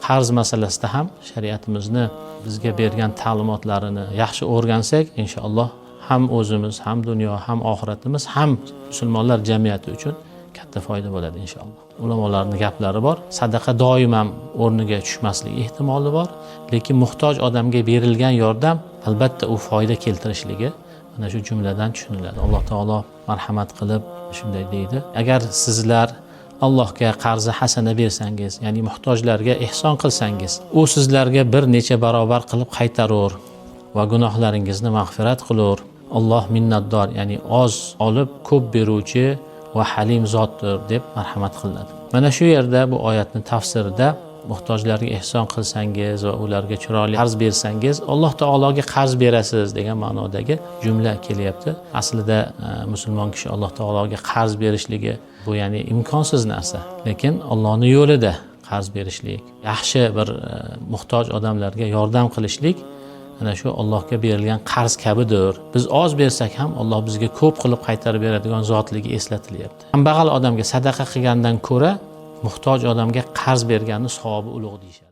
qarz masalasida ham shariatimizni bizga bergan ta'limotlarini yaxshi o'rgansak, inshaalloh ham o'zimiz, ham dunyo, ham oxiratimiz, ham musulmonlar jamiyati uchun katta foyda bo'ladi inshaalloh. Ulamolarning gaplari bor. Sadaqa doim ham o'rniga tushmasligi ehtimoli bor, lekin muhtoj odamga berilgan yordam albatta u foyda keltirishligi mana shu jumladan tushuniladi. Alloh taolo marhamat qilib shunday deydi: agar sizlar Allohga qarzi hasana bersangiz, ya'ni muhtojlarga ihson qilsangiz, u sizlarga bir necha barobar qilib qaytarur va gunohlaringizni mag'firat qilur. Alloh minnatdor, ya'ni oz olib ko'p beruvchi va halim zotdir deb marhamat qilinadi. Mana shu yerda bu oyatning tafsirida muhtojlarga ihson qilsangiz va ularga chiroyli qarz bersangiz, Alloh taologa qarz berasiz degan ma'nodagi jumla kelyapti. Aslida musulmon kishi Alloh taologa qarz berishligi bu ya'ni imkonsiz narsa, lekin Allohning yo'lida qarz berishlik, yaxshi bir muhtoj odamlarga yordam qilishlik ana shu Allohga berilgan qarz kabidir. Biz oz bersak ham Alloh bizga ko'p qilib qaytarib beradigan zotligi eslatilyapti. Kambag'al odamga sadaqa qilgandan ko'ra muhtoj odamga qarz berganning savobi ulug' deyishadi.